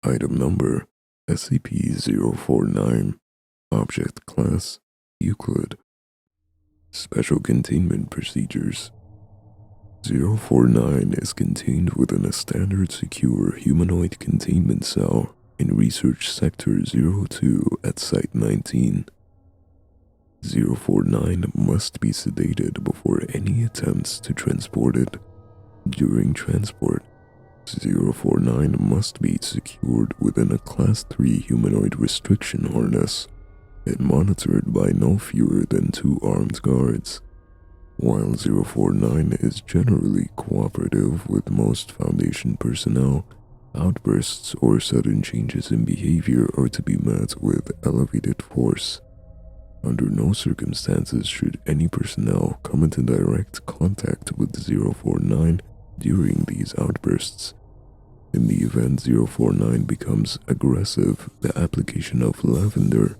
Item Number SCP-049. Object Class Euclid. Special Containment Procedures. 049 is contained within a standard secure humanoid containment cell in Research Sector 02 at Site 19. 049 must be sedated before any attempts to transport it. During transport, 049 must be secured within a Class 3 humanoid restriction harness and monitored by no fewer than 2 armed guards. While 049 is generally cooperative with most Foundation personnel, outbursts or sudden changes in behavior are to be met with elevated force. Under no circumstances should any personnel come into direct contact with 049 during these outbursts. In the event 049 becomes aggressive, the application of lavender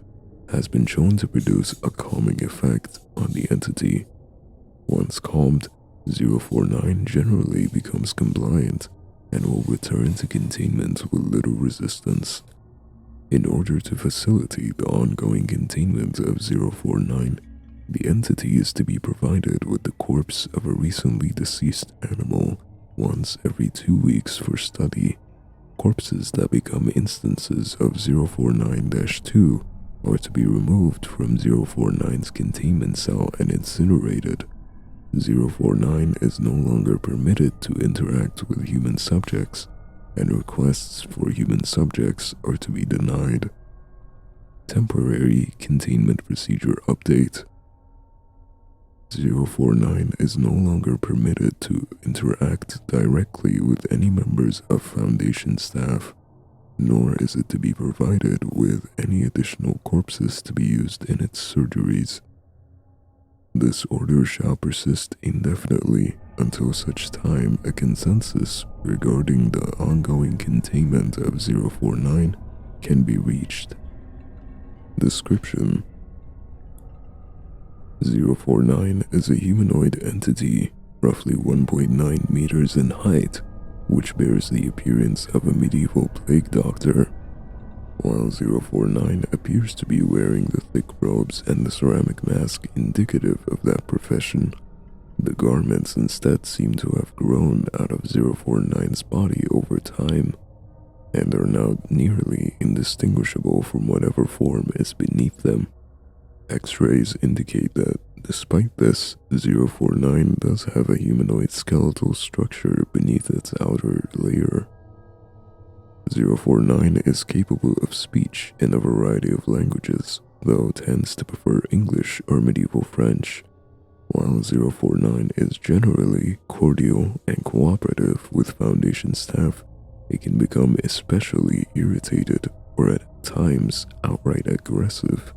has been shown to produce a calming effect on the entity. Once calmed, 049 generally becomes compliant and will return to containment with little resistance. In order to facilitate the ongoing containment of 049, the entity is to be provided with the corpse of a recently deceased animal once every 2 weeks for study. Corpses that become instances of 049-2 are to be removed from 049's containment cell and incinerated. 049 is no longer permitted to interact with human subjects, and requests for human subjects are to be denied. Temporary Containment Procedure Update. 049 is no longer permitted to interact directly with any members of Foundation staff, nor is it to be provided with any additional corpses to be used in its surgeries. This order shall persist indefinitely until such time a consensus regarding the ongoing containment of 049 can be reached. Description: 049 is a humanoid entity, roughly 1.9 meters in height, which bears the appearance of a medieval plague doctor. While 049 appears to be wearing the thick robes and the ceramic mask indicative of that profession, the garments instead seem to have grown out of 049's body over time, and are now nearly indistinguishable from whatever form is beneath them. X-rays indicate that, despite this, 049 does have a humanoid skeletal structure beneath its outer layer. 049 is capable of speech in a variety of languages, though tends to prefer English or medieval French. While 049 is generally cordial and cooperative with Foundation staff, it can become especially irritated or at times outright aggressive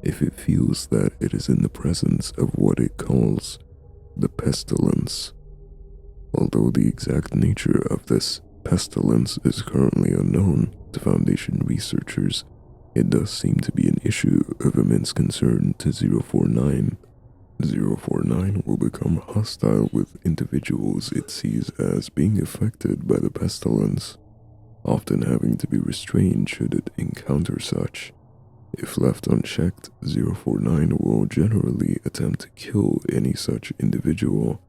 if it feels that it is in the presence of what it calls the pestilence. Although the exact nature of this pestilence is currently unknown to Foundation researchers, it does seem to be an issue of immense concern to 049. 049 will become hostile with individuals it sees as being affected by the pestilence, often having to be restrained should it encounter such. If left unchecked, 049 will generally attempt to kill any such individual.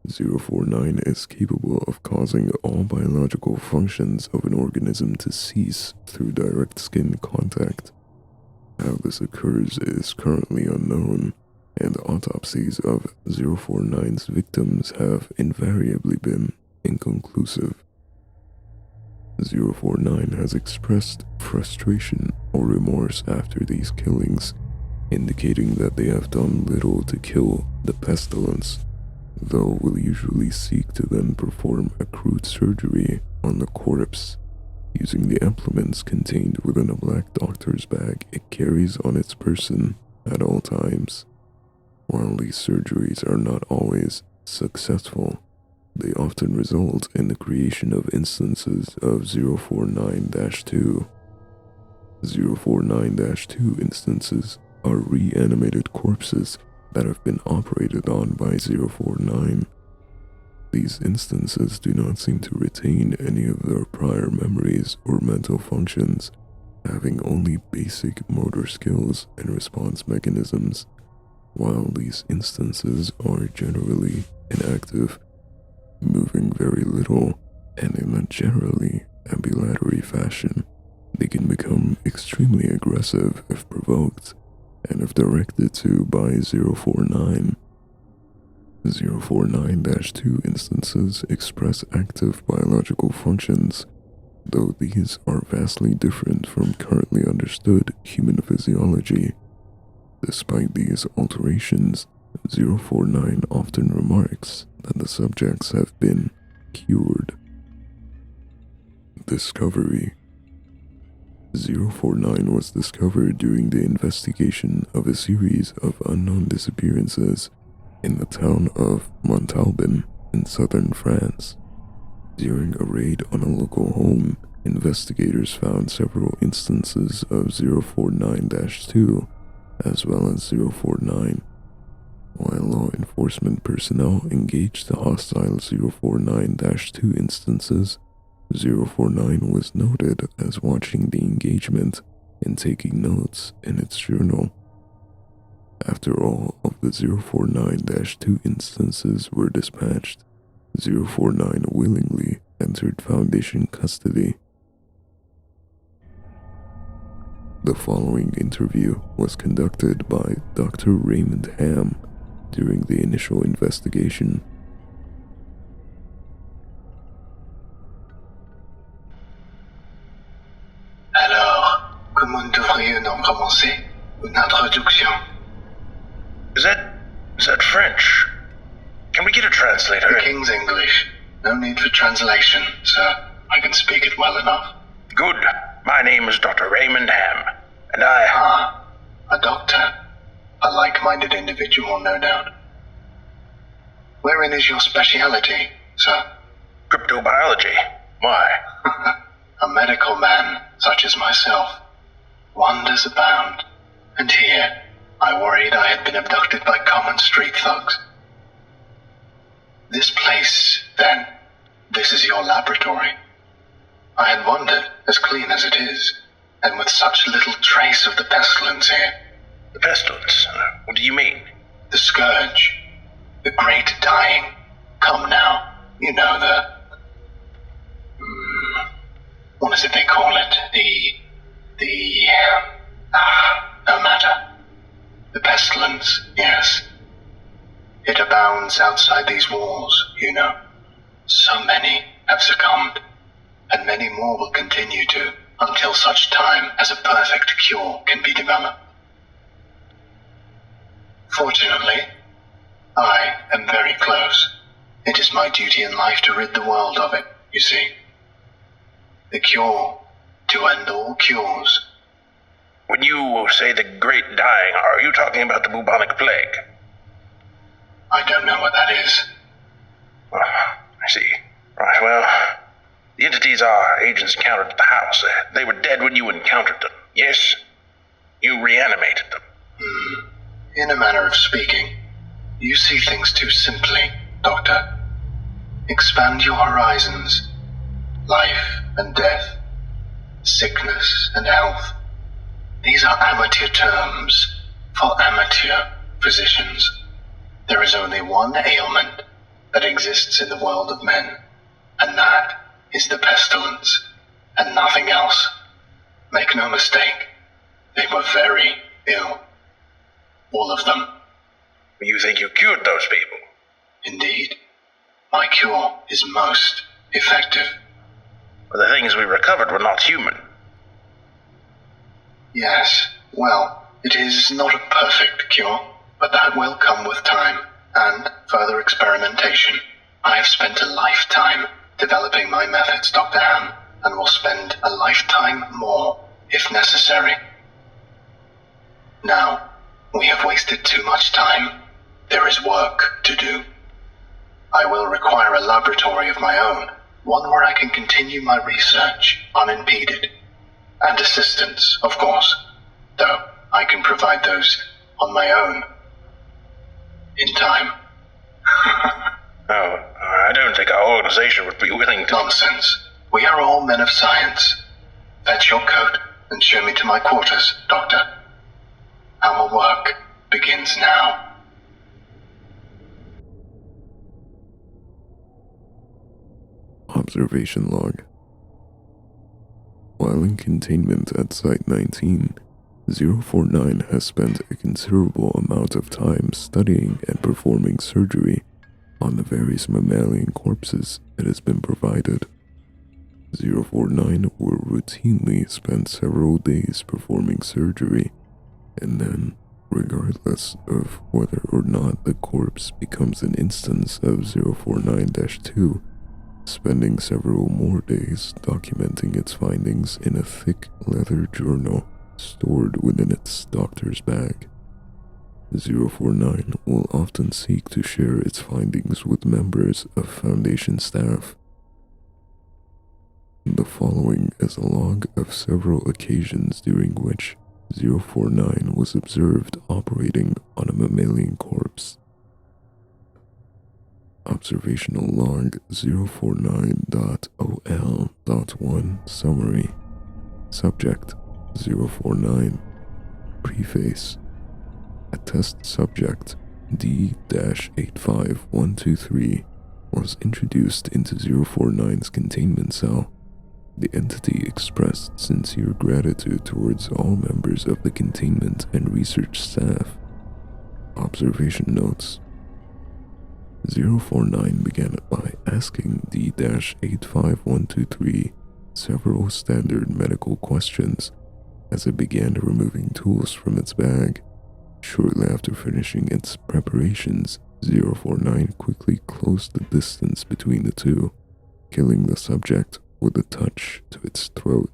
049 is capable of causing all biological functions of an organism to cease through direct skin contact. How this occurs is currently unknown, and autopsies of 049's victims have invariably been inconclusive. 049 has expressed frustration or remorse after these killings, indicating that they have done little to kill the pestilence, though will usually seek to then perform a crude surgery on the corpse, using the implements contained within a black doctor's bag it carries on its person at all times. While these surgeries are not always successful, they often result in the creation of instances of 049-2. 049-2 instances are reanimated corpses that have been operated on by 049. These instances do not seem to retain any of their prior memories or mental functions, having only basic motor skills and response mechanisms. While these instances are generally inactive, moving very little, and in a generally ambulatory fashion, they can become extremely aggressive if provoked and if directed to by 049. 049-2 instances express active biological functions, though these are vastly different from currently understood human physiology. Despite these alterations, 049 often remarks that the subjects have been cured. Discovery. 049 was discovered during the investigation of a series of unknown disappearances in the town of Montalban in southern France. During a raid on a local home, investigators found several instances of 049-2 as well as 049. While law enforcement personnel engaged the hostile 049-2 instances, 049 was noted as watching the engagement and taking notes in its journal. After all of the 049-2 instances were dispatched, 049 willingly entered Foundation custody. The following interview was conducted by Dr. Raymond Ham during the initial investigation. Alors, comment devrions-nous commencer une introduction? Is that French? Can we get a translator? The King's English. No need for translation, sir. I can speak it well enough. Good. My name is Dr. Raymond Ham, and I... Ah, a doctor. A like-minded individual, no doubt. Wherein is your speciality, sir? Cryptobiology. Why? A medical man, such as myself. Wonders abound. And here, I worried I had been abducted by common street thugs. This place, then, this is your laboratory. I had wondered, as clean as it is, and with such little trace of the pestilence here. The pestilence? What do you mean? The scourge. The great dying. Come now, you know what is it they call it? No matter. The pestilence, yes. It abounds outside these walls, you know. So many have succumbed, and many more will continue to, until such time as a perfect cure can be developed. Fortunately, I am very close. It is my duty in life to rid the world of it, you see. The cure to end all cures. When you say the great dying, are you talking about the bubonic plague? I don't know what that is. I see. Right, well, the entities our agents encountered at the house, they were dead when you encountered them, yes? You reanimated them. In a manner of speaking, you see things too simply, Doctor. Expand your horizons. Life and death, sickness and health. These are amateur terms for amateur physicians. There is only one ailment that exists in the world of men, and that is the pestilence, and nothing else. Make no mistake, they were very ill. All of them. You think you cured those people? Indeed. My cure is most effective. But the things we recovered were not human. Yes, well, it is not a perfect cure, but that will come with time and further experimentation. I have spent a lifetime developing my methods, Dr. Ham, and will spend a lifetime more if necessary. Now, we have wasted too much time. There is work to do. I will require a laboratory of my own, one where I can continue my research unimpeded. And assistance, of course, though I can provide those on my own. In time. I don't think our organization would be willing to... Nonsense. We are all men of science. Fetch your coat and show me to my quarters, Doctor. Our work begins now. Observation log. While in containment at Site 19, 049 has spent a considerable amount of time studying and performing surgery on the various mammalian corpses it has been provided. 049 will routinely spend several days performing surgery, and then, regardless of whether or not the corpse becomes an instance of 049-2, spending several more days documenting its findings in a thick leather journal stored within its doctor's bag. 049 will often seek to share its findings with members of Foundation staff. The following is a log of several occasions during which 049 was observed operating on a mammalian corpse. Observational log 049.OL.1 Summary. Subject 049. Preface. A test subject D-85123 was introduced into 049's containment cell. The entity expressed sincere gratitude towards all members of the containment and research staff. Observation notes. 049 began by asking D-85123 several standard medical questions as it began removing tools from its bag. Shortly after finishing its preparations, 049 quickly closed the distance between the two, killing the subject with a touch to its throat.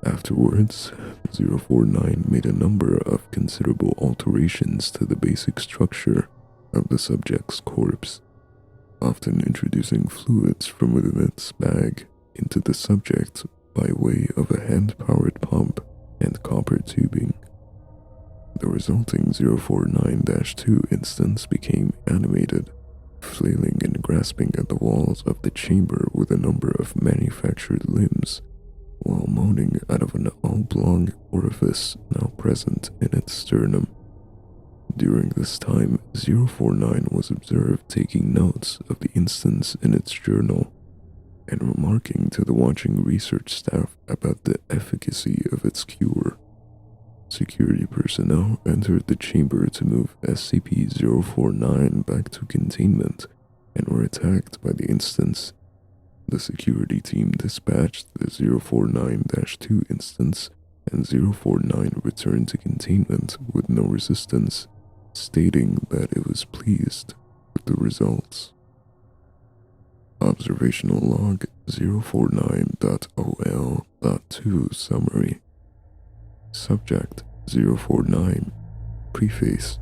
Afterwards, 049 made a number of considerable alterations to the basic structure of the subject's corpse, often introducing fluids from within its bag into the subject by way of a hand-powered pump and copper tubing. The resulting 049-2 instance became animated, flailing and grasping at the walls of the chamber with a number of manufactured limbs, while moaning out of an oblong orifice now present in its sternum. During this time, 049 was observed taking notes of the instance in its journal and remarking to the watching research staff about the efficacy of its cure. Security personnel entered the chamber to move SCP-049 back to containment and were attacked by the instance. The security team dispatched the 049-2 instance, and 049 returned to containment with no resistance, stating that it was pleased with the results. Observational log 049.OL.2 Summary. Subject 049. Preface.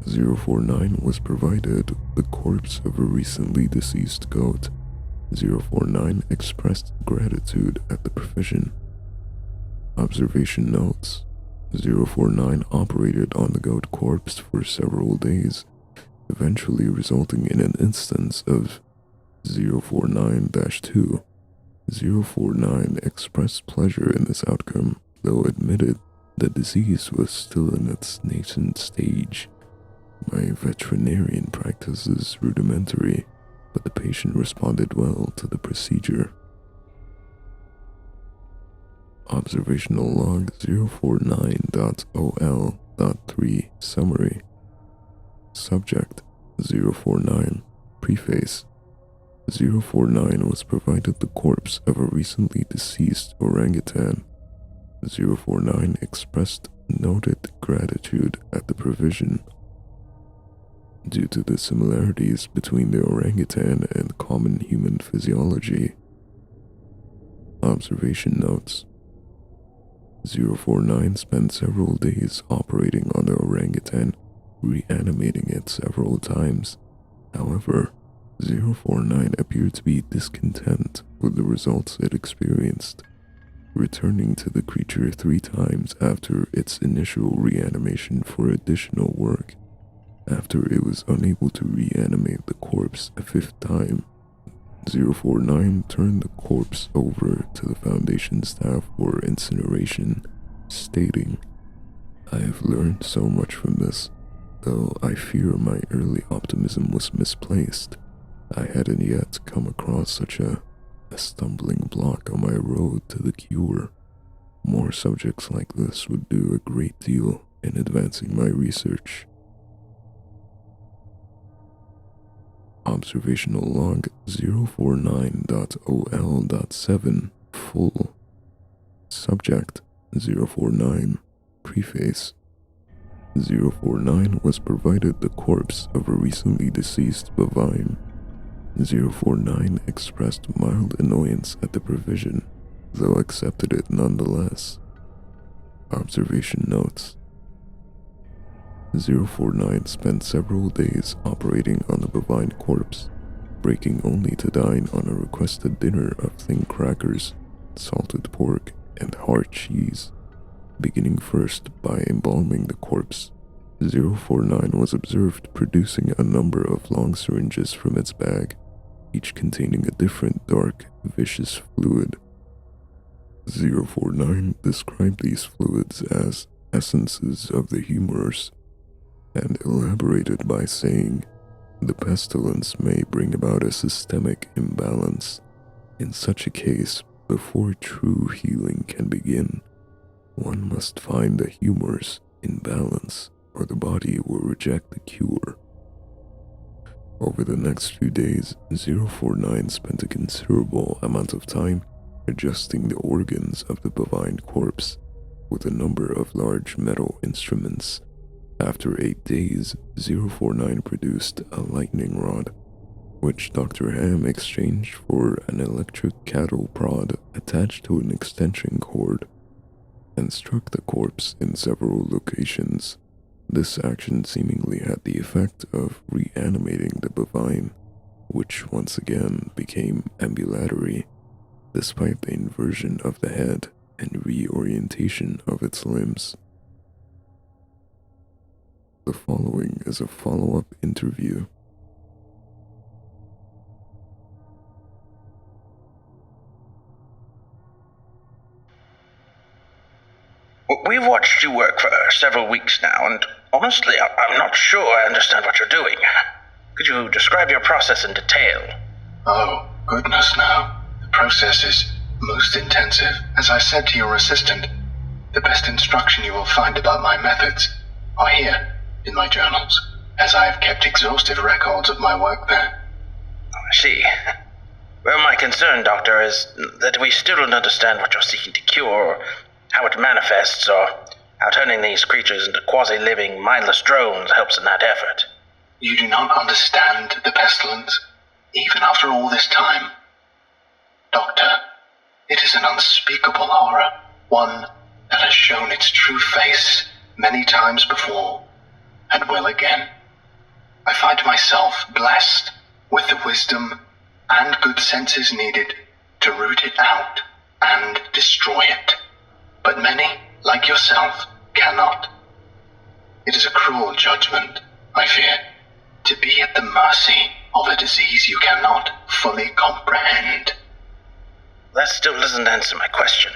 049 was provided the corpse of a recently deceased goat. 049 expressed gratitude at the provision. Observation notes. 049 operated on the goat corpse for several days, eventually resulting in an instance of 049-2. 049 expressed pleasure in this outcome, though admitted the disease was still in its nascent stage. My veterinarian practice is rudimentary, but the patient responded well to the procedure. Observational log 049.OL.3 Summary. Subject 049. Preface. 049 was provided the corpse of a recently deceased orangutan. 049 expressed noted gratitude at the provision. Due to the similarities between the orangutan and common human physiology. Observation notes. 049 spent several days operating on the orangutan, reanimating it several times. However, 049 appeared to be discontent with the results it experienced, returning to the creature 3 times after its initial reanimation for additional work. After it was unable to reanimate the corpse a fifth time, 049 turned the corpse over to the Foundation staff for incineration, stating, "I have learned so much from this, though I fear my early optimism was misplaced. I hadn't yet come across such a stumbling block on my road to the cure. More subjects like this would do a great deal in advancing my research." Observational log 049.ol.7 full. Subject 049. Preface. 049 was provided the corpse of a recently deceased bovine. 049 expressed mild annoyance at the provision, though accepted it nonetheless. Observation notes. 049 spent several days operating on the bovine corpse, breaking only to dine on a requested dinner of thin crackers, salted pork, and hard cheese. Beginning first by embalming the corpse, 049 was observed producing a number of long syringes from its bag, each containing a different dark, viscous fluid. 049 described these fluids as essences of the humors, and elaborated by saying, "The pestilence may bring about a systemic imbalance. In such a case, before true healing can begin, one must find the humors in balance, or the body will reject the cure." Over the next few days, 049 spent a considerable amount of time adjusting the organs of the bovine corpse with a number of large metal instruments. After 8 days, 049 produced a lightning rod, which Dr. Ham exchanged for an electric cattle prod attached to an extension cord, and struck the corpse in several locations. This action seemingly had the effect of reanimating the bovine, which once again became ambulatory, despite the inversion of the head and reorientation of its limbs. The following is a follow-up interview. We've watched you work for several weeks now, and honestly, I'm not sure I understand what you're doing. Could you describe your process in detail? Oh, goodness no. The process is most intensive. As I said to your assistant, the best instruction you will find about my methods are here in my journals, as I have kept exhaustive records of my work there. I see. Well, my concern, Doctor, is that we still don't understand what you're seeking to cure, or how it manifests, or how turning these creatures into quasi-living, mindless drones helps in that effort. You do not understand the pestilence, even after all this time. Doctor, it is an unspeakable horror, one that has shown its true face many times before, and will again. I find myself blessed with the wisdom and good senses needed to root it out and destroy it. But many, like yourself, cannot. It is a cruel judgment, I fear, to be at the mercy of a disease you cannot fully comprehend. That still doesn't answer my question.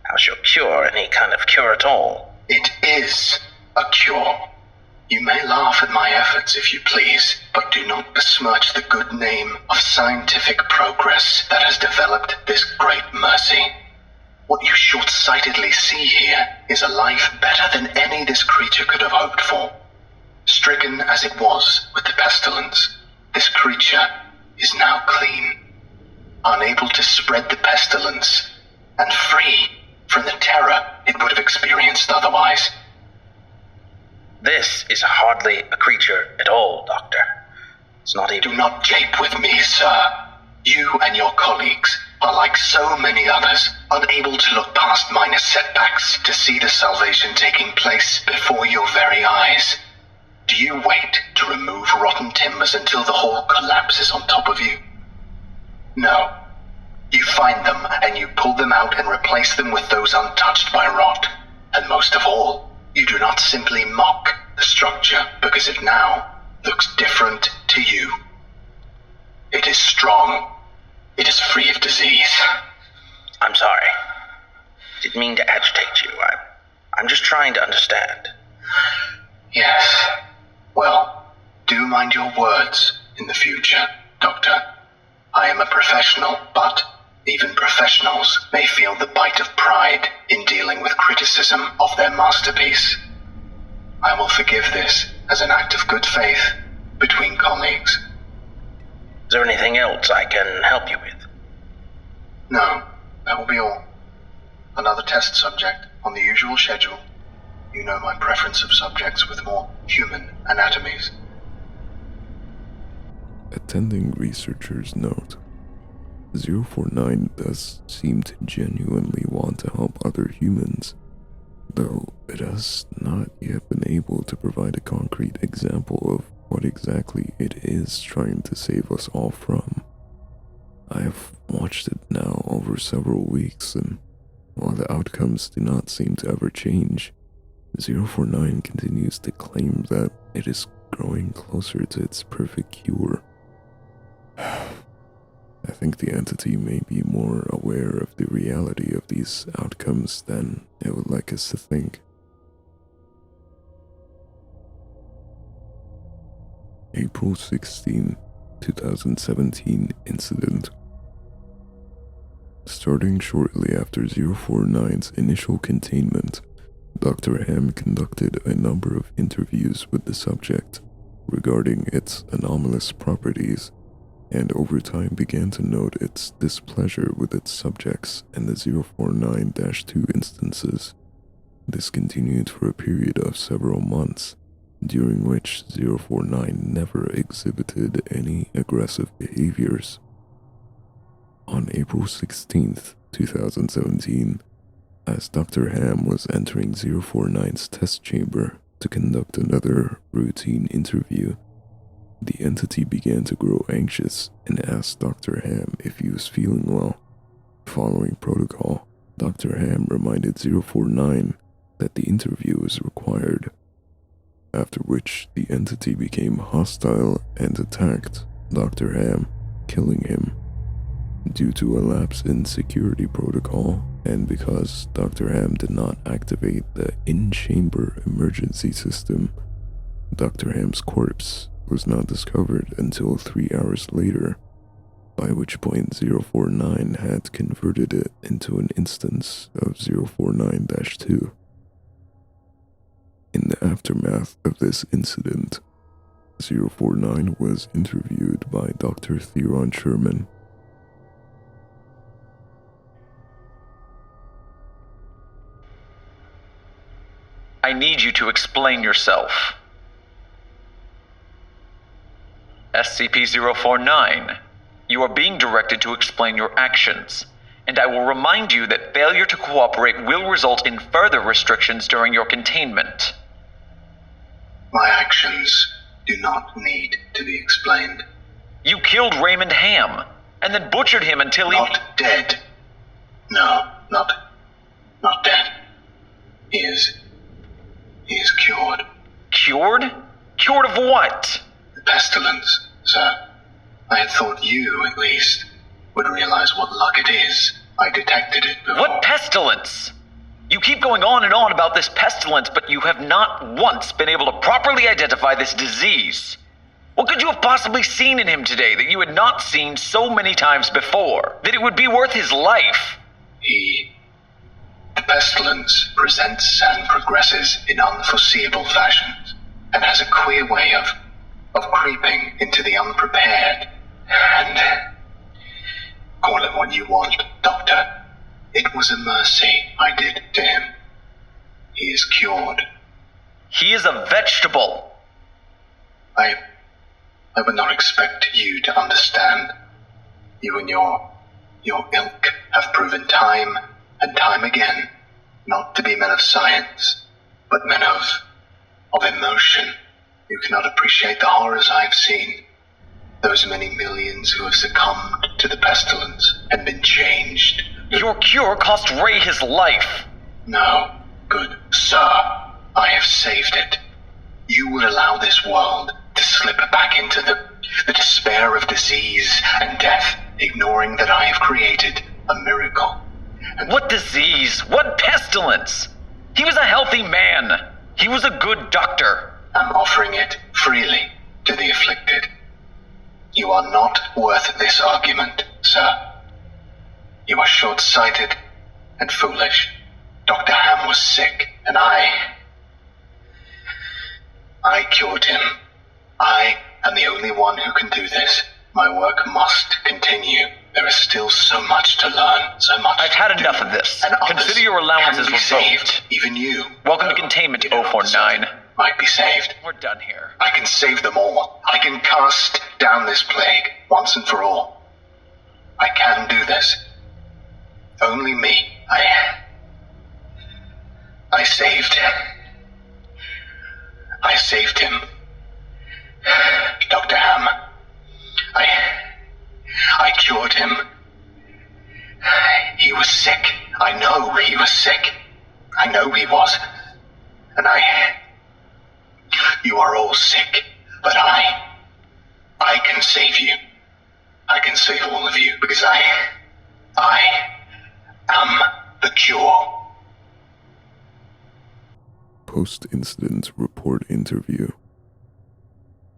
How's your cure any kind of cure at all? It is a cure. You may laugh at my efforts if you please, but do not besmirch the good name of scientific progress that has developed this great mercy. What you short-sightedly see here is a life better than any this creature could have hoped for. Stricken as it was with the pestilence, this creature is now clean, unable to spread the pestilence, and free from the terror it would have experienced otherwise. This is hardly a creature at all, Doctor. It's not even... Do not jape with me, sir. You and your colleagues are like so many others, unable to look past minor setbacks to see the salvation taking place before your very eyes. Do you wait to remove rotten timbers until the whole collapses on top of you? No. You find them and you pull them out and replace them with those untouched by rot. And most of all, you do not simply mock the structure because as it now looks different to you. It is strong. It is free of disease. I'm sorry. Didn't mean to agitate you. I'm just trying to understand. Yes. Well, do mind your words in the future, Doctor. I am a professional, but even professionals may feel the bite of pride in dealing with criticism of their masterpiece. I will forgive this as an act of good faith between colleagues. Is there anything else I can help you with? No, that will be all. Another test subject on the usual schedule. You know my preference of subjects with more human anatomies. Attending researchers note, 049 does seem to genuinely want to help other humans, though it has not yet been able to provide a concrete example of what exactly it is trying to save us all from. I have watched it now over several weeks, and while the outcomes do not seem to ever change, 049 continues to claim that it is growing closer to its perfect cure. I think the entity may be more aware of the reality of these outcomes than it would like us to think. April 16, 2017 incident. Starting shortly after 049's initial containment, Dr. Ham conducted a number of interviews with the subject regarding its anomalous properties, and over time began to note its displeasure with its subjects and the 049-2 instances. This continued for a period of several months, during which 049 never exhibited any aggressive behaviors. On April 16th, 2017, as Dr. Ham was entering 049's test chamber to conduct another routine interview, the entity began to grow anxious and asked Dr. Ham if he was feeling well. Following protocol, Dr. Ham reminded 049 that the interview was required, after which the entity became hostile and attacked Dr. Ham, killing him. Due to a lapse in security protocol, and because Dr. Ham did not activate the in-chamber emergency system, Dr. Ham's corpse was not discovered until 3 hours later, by which point 049 had converted it into an instance of 049-2. In the aftermath of this incident, 049 was interviewed by Dr. Theron Sherman. I need you to explain yourself. SCP-049, you are being directed to explain your actions, and I will remind you that failure to cooperate will result in further restrictions during your containment. My actions do not need to be explained. You killed Raymond Ham, and then butchered him until he... Not dead. No, not dead. He is cured. Cured? Cured of what? The pestilence, sir. I had thought you, at least, would realize what luck it is. I detected it before. What pestilence? You keep going on and on about this pestilence, but you have not once been able to properly identify this disease. What could you have possibly seen in him today that you had not seen so many times before, that it would be worth his life? The pestilence presents and progresses in unforeseeable fashions, and has a queer way of creeping into the unprepared. And call it what you want, Doctor. It was a mercy I did to him. He is cured. He is a vegetable. I would not expect you to understand. You and your ilk have proven time and time again not to be men of science, but men of emotion. You cannot appreciate the horrors I have seen. Those many millions who have succumbed to the pestilence and been changed. Your cure cost Ray his life. No, good sir. I have saved it. you would allow this world to slip back into the despair of disease and death, ignoring that I have created a miracle. And What disease? What pestilence? He was a healthy man. He was a good doctor. I'm offering it freely to the afflicted. You are not worth this argument, sir. You are short-sighted and foolish. Dr. Ham was sick, and I cured him. I am the only one who can do this. My work must continue. There is still so much to learn, so much I've had to do, enough of this. and others Consider your allowances can be revoked. saved. Even you. Welcome to containment, You know, 049. might be saved. We're done here. I can save them all. I can cast down this plague once and for all. I can do this. Only me. I saved him. Dr. Ham. I cured him. He was sick. I know he was sick. I know he was. And you are all sick, but I can save you. I can save all of you because I am the cure. Post-incident report interview.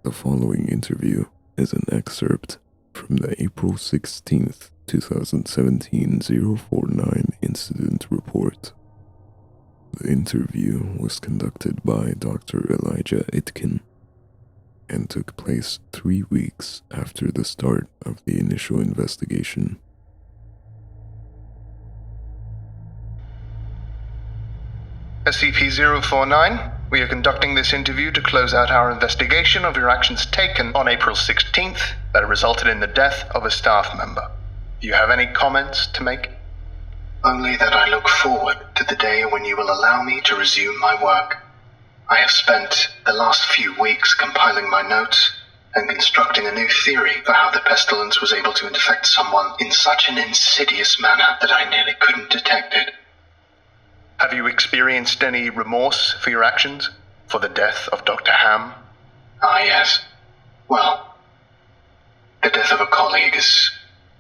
The following interview is an excerpt from the April 16th, 2017 049 incident report. The interview was conducted by Dr. Elijah Itkin and took place 3 weeks after the start of the initial investigation. SCP-049, we are conducting this interview to close out our investigation of your actions taken on April 16th that resulted in the death of a staff member. Do you have any comments to make? Only that I look forward to the day when you will allow me to resume my work. I have spent the last few weeks compiling my notes and constructing a new theory for how the pestilence was able to infect someone in such an insidious manner that I nearly couldn't detect it. Have you experienced any remorse for your actions? For the death of Dr. Ham? Ah, yes. Well, the death of a colleague is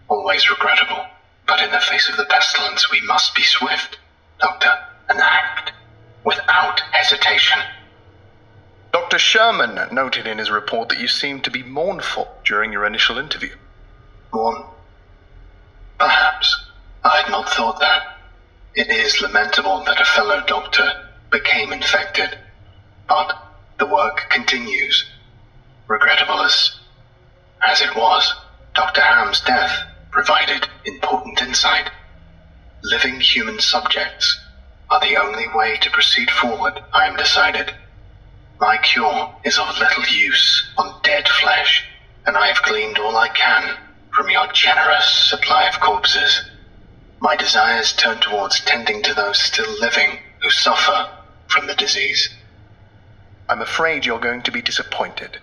always regrettable. But in the face of the pestilence, we must be swift, Doctor, and act without hesitation. Dr. Sherman noted in his report that you seemed to be mournful during your initial interview. Mourn? Perhaps. I had not thought that. It is lamentable that a fellow doctor became infected, but the work continues. Regrettable as it was, Dr. Ham's death provided important insight. Living human subjects are the only way to proceed forward, I am decided. My cure is of little use on dead flesh, and I have gleaned all I can from your generous supply of corpses. My desires turn towards tending to those still living who suffer from the disease. I'm afraid you're going to be disappointed.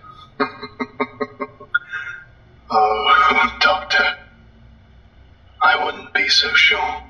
Oh, Doctor, I wouldn't be so sure.